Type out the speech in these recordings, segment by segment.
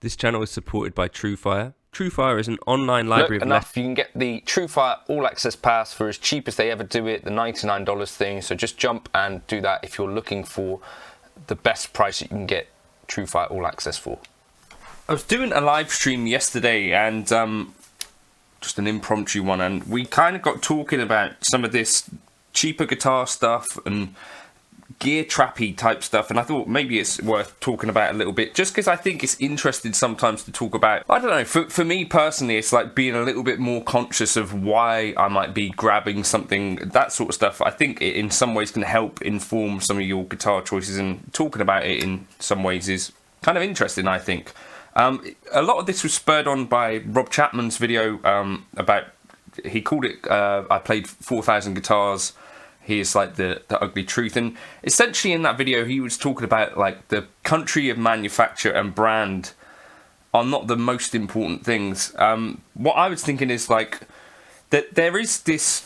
This channel is supported by Truefire. Truefire is an online library of You can get the Truefire All Access Pass for as cheap as they ever do it, the $99 thing. So just jump and do that if you're looking for the best price that you can get Truefire All Access for. I was doing a live stream yesterday and just an impromptu one, and we kind of got talking about some of this cheaper guitar stuff and gear trappy type stuff, and I thought maybe it's worth talking about a little bit, just because I think it's interesting sometimes to talk about. I don't know, for me personally, it's like being a little bit more conscious of why I might be grabbing something, that sort of stuff. I think it in some ways can help inform some of your guitar choices, and talking about it in some ways is kind of interesting, I think. A lot of this was spurred on by Rob Chapman's video about, he called it, I played 4,000 guitars. Here's like the ugly truth, and essentially in that video he was talking about like the country of manufacture and brand are not the most important things. What I was thinking is like that there is this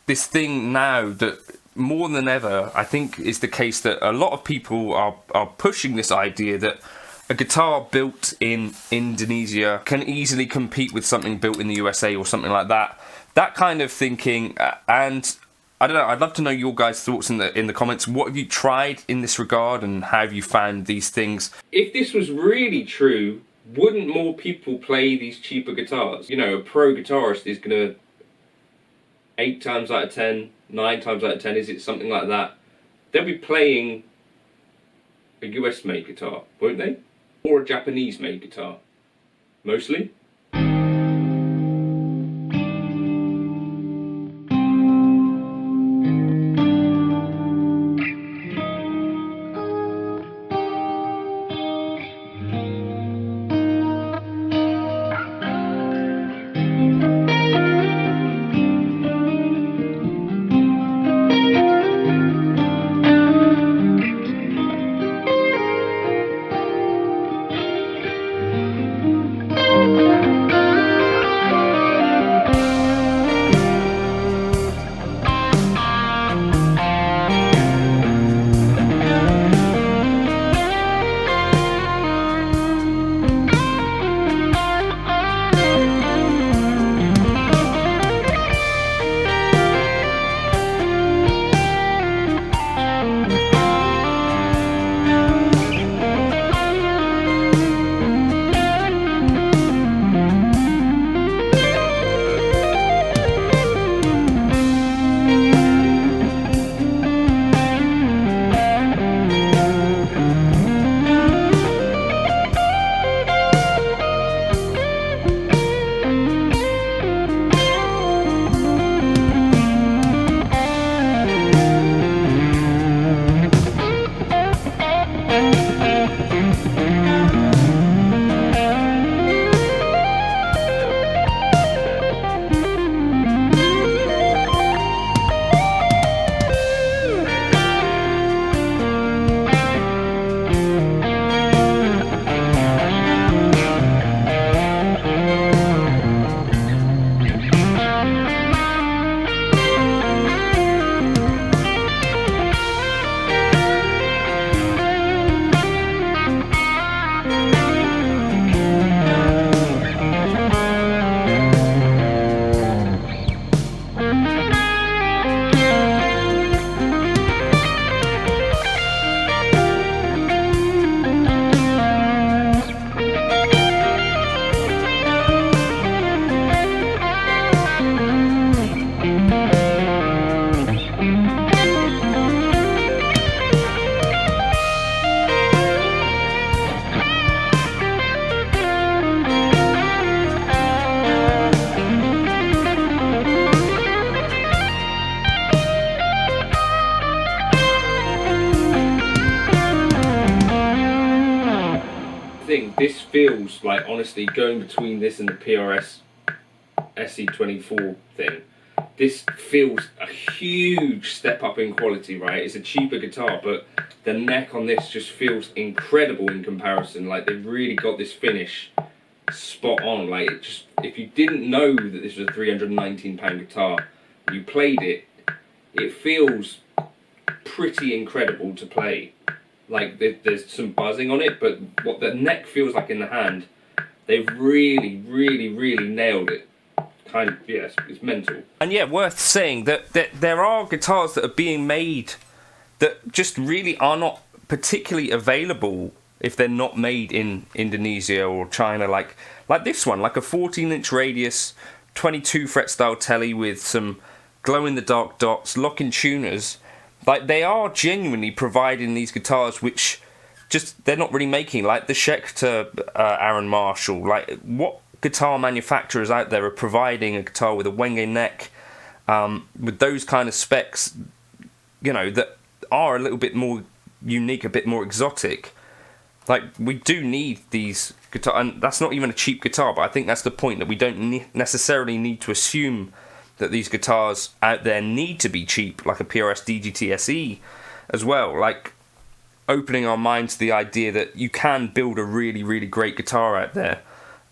thing now that more than ever I think is the case, that a lot of people are pushing this idea that a guitar built in Indonesia can easily compete with something built in the USA or something like that. That kind of thinking, and I don't know, I'd love to know your guys' thoughts in the comments. What have you tried in this regard, and how have you found these things? If this was really true, wouldn't more people play these cheaper guitars? You know, a pro guitarist is going to 8 times out of 10, 9 times out of 10, is it something like that? They'll be playing a US made guitar, won't they? Or a Japanese made guitar, mostly. This feels like, honestly, going between this and the PRS CE24 thing, this feels a huge step up in quality, right? It's a cheaper guitar, but the neck on this just feels incredible in comparison. Like, they've really got this finish spot on. Like, it just, if you didn't know that this was a £319 guitar, you played it, it feels pretty incredible to play. like there's some buzzing on it, but what the neck feels like in the hand, they've really, really, really nailed it. Kind of, yes, it's mental. And yeah, worth saying that there are guitars that are being made that just really are not particularly available if they're not made in Indonesia or China, like this one, like a 14-inch radius, 22 fret style Tele with some glow-in-the-dark dots, lock-in tuners. Like, they are genuinely providing these guitars which just they're not really making, like the Schecter Aaron Marshall. Like, what guitar manufacturers out there are providing a guitar with a Wenge neck, with those kind of specs, you know, that are a little bit more unique, a bit more exotic? Like, we do need these guitars, and that's not even a cheap guitar, but I think that's the point, that we don't necessarily need to assume that these guitars out there need to be cheap, like a PRS DGT SE as well. Like, opening our minds to the idea that you can build a really, really great guitar out there,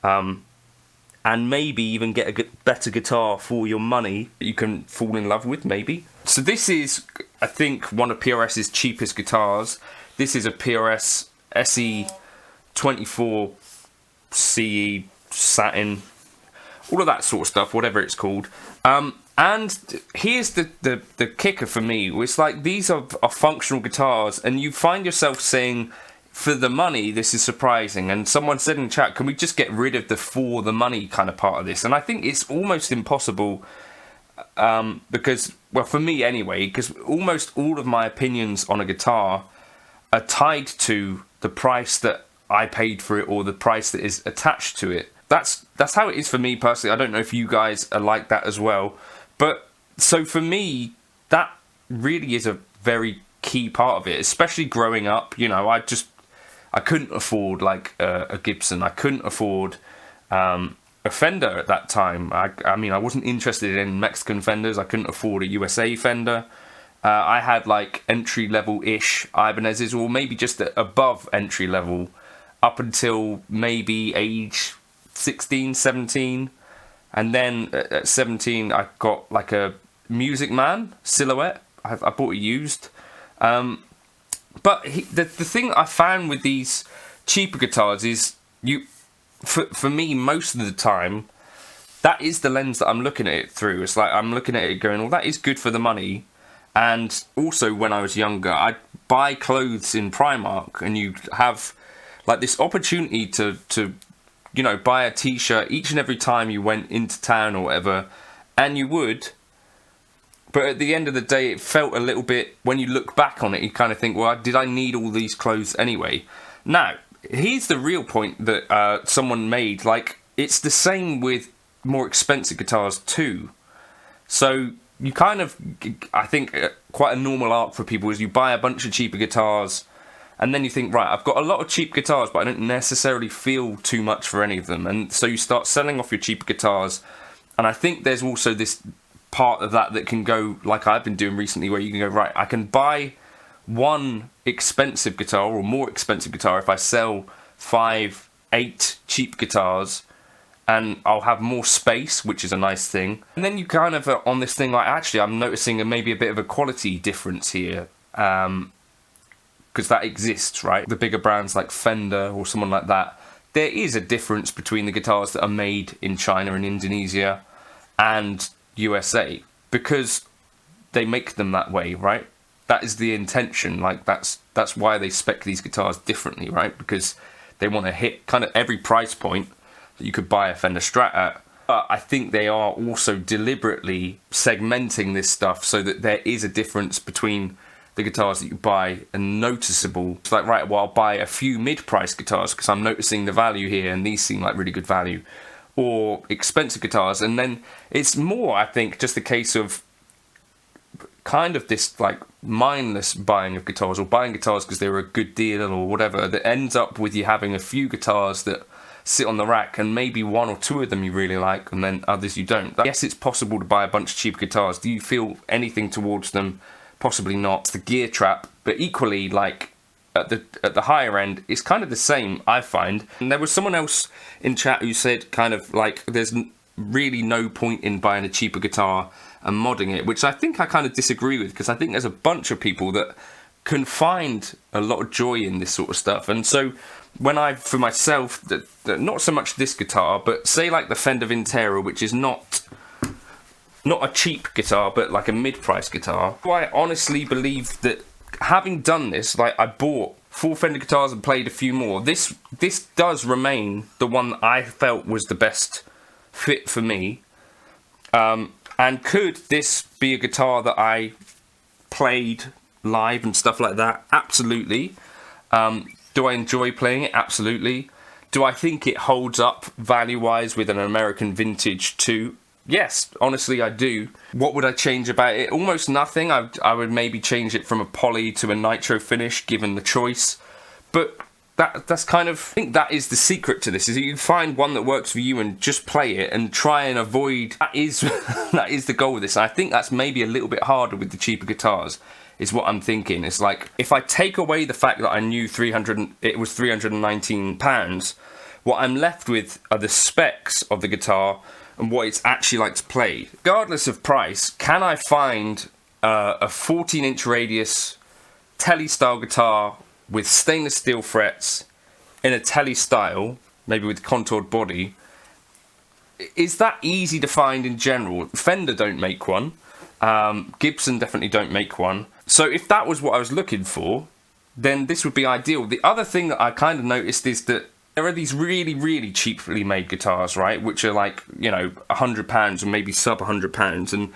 and maybe even get a better guitar for your money that you can fall in love with, maybe. So this is, I think, one of PRS's cheapest guitars. This is a PRS CE24 Satin, all of that sort of stuff, whatever it's called. And here's the kicker for me. It's like, these are functional guitars, and you find yourself saying, for the money, this is surprising. And someone said in the chat, can we just get rid of the for the money kind of part of this? And I think it's almost impossible, because, well, for me anyway, because almost all of my opinions on a guitar are tied to the price that I paid for it, or the price that is attached to it. That's how it is for me personally. I don't know if you guys are like that as well. But so for me, that really is a very key part of it, especially growing up. You know, I couldn't afford like a Gibson. I couldn't afford a Fender at that time. I mean, I wasn't interested in Mexican Fenders. I couldn't afford a USA Fender. I had like entry level-ish Ibanez's, or maybe just above entry level, up until maybe age 16, 17. And then at 17, I got like a Music Man Silhouette. I bought it used. But the thing I found with these cheaper guitars is, for me, most of the time, that is the lens that I'm looking at it through. It's like, I'm looking at it going, well, that is good for the money. And also, when I was younger, I'd buy clothes in Primark, and you'd have like this opportunity to you know, buy a t-shirt each and every time you went into town or whatever, and you would. But at the end of the day, it felt a little bit, when you look back on it, you kind of think, well, did I need all these clothes anyway? Now, here's the real point that someone made. Like, it's the same with more expensive guitars too. So you kind of, I think, quite a normal arc for people is you buy a bunch of cheaper guitars, and then you think, right, I've got a lot of cheap guitars, but I don't necessarily feel too much for any of them. And so you start selling off your cheaper guitars. And I think there's also this part of that can go, like I've been doing recently, where you can go, right, I can buy one expensive guitar or more expensive guitar if I sell 5, 8 cheap guitars, and I'll have more space, which is a nice thing. And then you kind of are on this thing like, actually, I'm noticing maybe a bit of a quality difference here. Because that exists, right? The bigger brands like Fender or someone like that, there is a difference between the guitars that are made in China and Indonesia and USA, because they make them that way, right? That is the intention. Like, that's why they spec these guitars differently, right? Because they want to hit kind of every price point that you could buy a Fender Strat at. But I think they are also deliberately segmenting this stuff so that there is a difference between the guitars that you buy and noticeable. It's like, right, well, I'll buy a few mid-price guitars because I'm noticing the value here, and these seem like really good value, or expensive guitars. And then it's more, I think, just a case of kind of this like mindless buying of guitars, or buying guitars because they were a good deal or whatever, that ends up with you having a few guitars that sit on the rack, and maybe 1 or 2 of them you really like, and then others you don't. Yes, it's possible to buy a bunch of cheap guitars. Do you feel anything towards them? Possibly not. It's the gear trap, but equally, like, at the higher end, it's kind of the same, I find. And there was someone else in chat who said kind of like, there's really no point in buying a cheaper guitar and modding it, which I think I kind of disagree with, because I think there's a bunch of people that can find a lot of joy in this sort of stuff. And so when for myself, not so much this guitar, but say like the Fender Vintera, which is not a cheap guitar, but like a mid-price guitar, I honestly believe that having done this, like I bought 4 Fender guitars and played a few more, this does remain the one that I felt was the best fit for me. And could this be a guitar that I played live and stuff like that? Absolutely. Do I enjoy playing it? Absolutely. Do I think it holds up value-wise with an American vintage too? Yes, honestly I do. What would I change about it? Almost nothing. I would maybe change it from a poly to a nitro finish, given the choice. But that's kind of, I think that is the secret to this, is that you find one that works for you and just play it and try and avoid, that is the goal of this. And I think that's maybe a little bit harder with the cheaper guitars, is what I'm thinking. It's like, if I take away the fact that I knew it was £319, what I'm left with are the specs of the guitar and what it's actually like to play. Regardless of price, can I find a 14-inch radius Tele style guitar with stainless steel frets in a Tele style, maybe with contoured body? Is that easy to find in general? Fender don't make one. Gibson definitely don't make one. So if that was what I was looking for, then this would be ideal. The other thing that I kind of noticed is that there are these really, really cheaply made guitars, right? Which are like, you know, £100 or maybe sub £100. And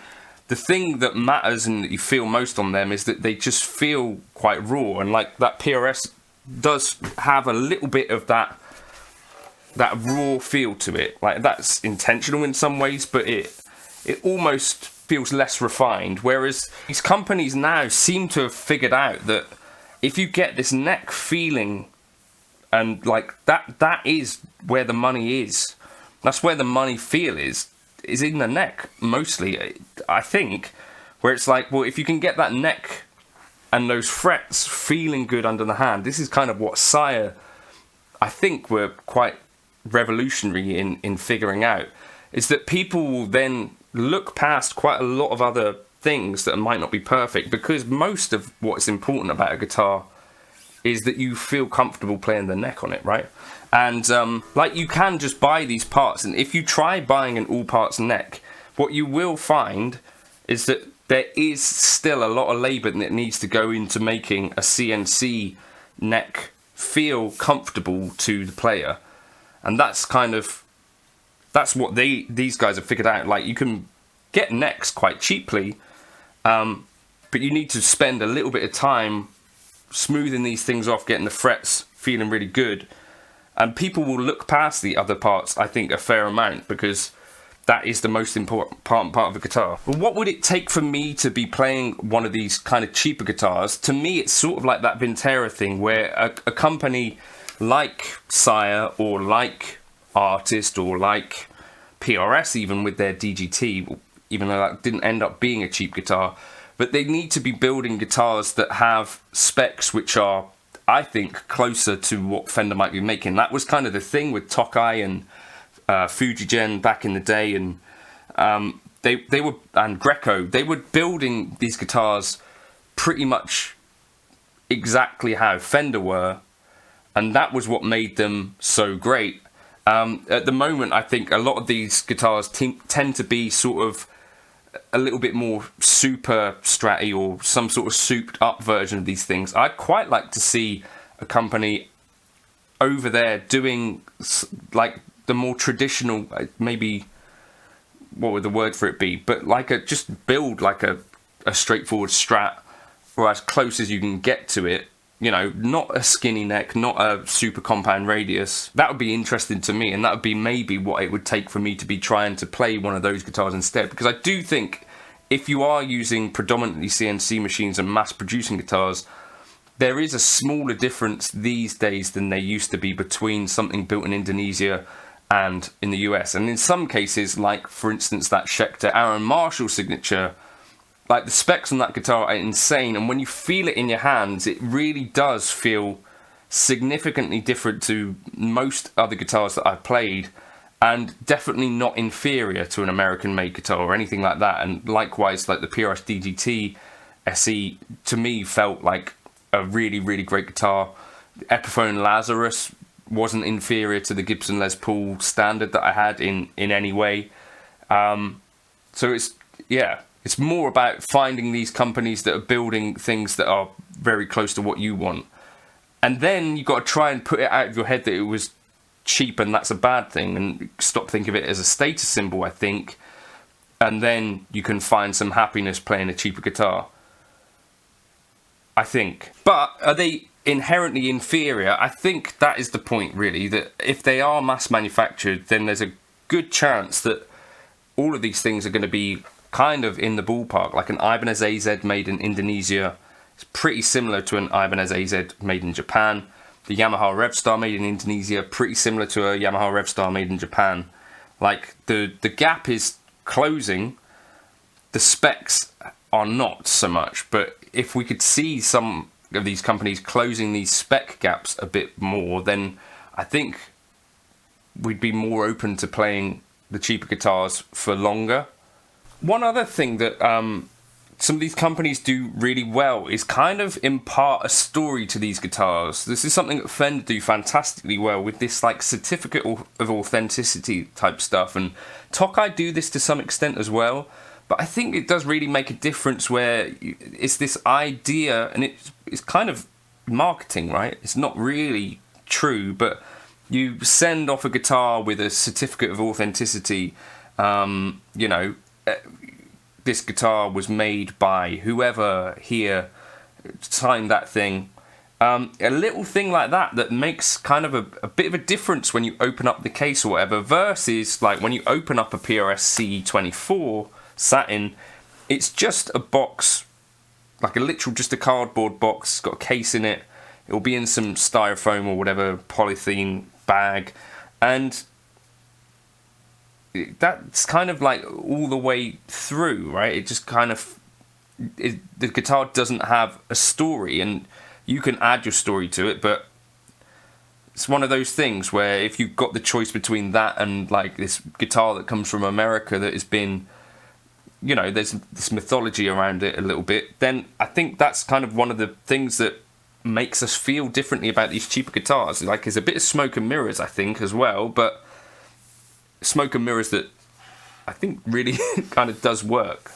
the thing that matters and that you feel most on them is that they just feel quite raw. And like that PRS does have a little bit of that raw feel to it. Like that's intentional in some ways, but it almost feels less refined. Whereas these companies now seem to have figured out that if you get this neck feeling, and like that is where the money is. That's where the money feel is in the neck, mostly, I think. Where it's like, well, if you can get that neck and those frets feeling good under the hand, this is kind of what Suhr, I think, were quite revolutionary in figuring out, is that people will then look past quite a lot of other things that might not be perfect, because most of what's important about a guitar is that you feel comfortable playing the neck on it, right? And like, you can just buy these parts, and if you try buying an all parts neck, what you will find is that there is still a lot of labour that needs to go into making a CNC neck feel comfortable to the player. And that's what these guys have figured out. Like, you can get necks quite cheaply, but you need to spend a little bit of time smoothing these things off, getting the frets feeling really good. And people will look past the other parts, I think, a fair amount, because that is the most important part of a guitar. Well, what would it take for me to be playing one of these kind of cheaper guitars? To me, it's sort of like that Vintera thing, where a company like Suhr, or like Artist, or like PRS, even with their DGT, even though that didn't end up being a cheap guitar, but they need to be building guitars that have specs which are, I think, closer to what Fender might be making. That was kind of the thing with Tokai and Fujigen back in the day, and they were, and Greco, they were building these guitars pretty much exactly how Fender were, and that was what made them so great. At the moment, I think a lot of these guitars tend to be sort of a little bit more super stratty, or some sort of souped up version of these things. I'd quite like to see a company over there doing like the more traditional, maybe, what would the word for it be, but like just build like a straightforward Strat, or as close as you can get to it. You know, not a skinny neck, not a super compound radius. That would be interesting to me, and that would be maybe what it would take for me to be trying to play one of those guitars instead. Because I do think if you are using predominantly CNC machines and mass producing guitars, there is a smaller difference these days than there used to be between something built in Indonesia and in the US. And in some cases, like for instance that Schecter Aaron Marshall signature, like the specs on that guitar are insane, and when you feel it in your hands, it really does feel significantly different to most other guitars that I've played, and definitely not inferior to an American-made guitar or anything like that. And likewise, like the PRS DGT SE, to me, felt like a really, really great guitar. The Epiphone Lazarus wasn't inferior to the Gibson Les Paul standard that I had in any way. So it's more about finding these companies that are building things that are very close to what you want. And then you've got to try and put it out of your head that it was cheap and that's a bad thing, and stop thinking of it as a status symbol, I think. And then you can find some happiness playing a cheaper guitar, I think. But are they inherently inferior? I think that is the point, really, that if they are mass manufactured, then there's a good chance that all of these things are going to be kind of in the ballpark. Like an Ibanez AZ made in Indonesia is pretty similar to an Ibanez AZ made in Japan. The Yamaha Revstar made in Indonesia, pretty similar to a Yamaha Revstar made in Japan. Like, the gap is closing. The specs are not so much, but if we could see some of these companies closing these spec gaps a bit more, then I think we'd be more open to playing the cheaper guitars for longer. One other thing that some of these companies do really well is kind of impart a story to these guitars. This is something that Fender do fantastically well with this like certificate of authenticity type stuff, and Tokai do this to some extent as well. But I think it does really make a difference where it's this idea, and it's kind of marketing, right? It's not really true, but you send off a guitar with a certificate of authenticity. This guitar was made by whoever here, signed that thing. A little thing like that makes kind of a bit of a difference when you open up the case or whatever, versus like when you open up a PRS CE24 Satin, it's just a box, like just a cardboard box, it's got a case in it, it'll be in some styrofoam or whatever polythene bag, and that's kind of like all the way through, right? It just kind of, the guitar doesn't have a story, and you can add your story to it, but it's one of those things where if you've got the choice between that and like this guitar that comes from America that has been, there's this mythology around it a little bit, then I think that's kind of one of the things that makes us feel differently about these cheaper guitars. Like, there's a bit of smoke and mirrors, I think, as well, but smoke and mirrors that I think really kind of does work.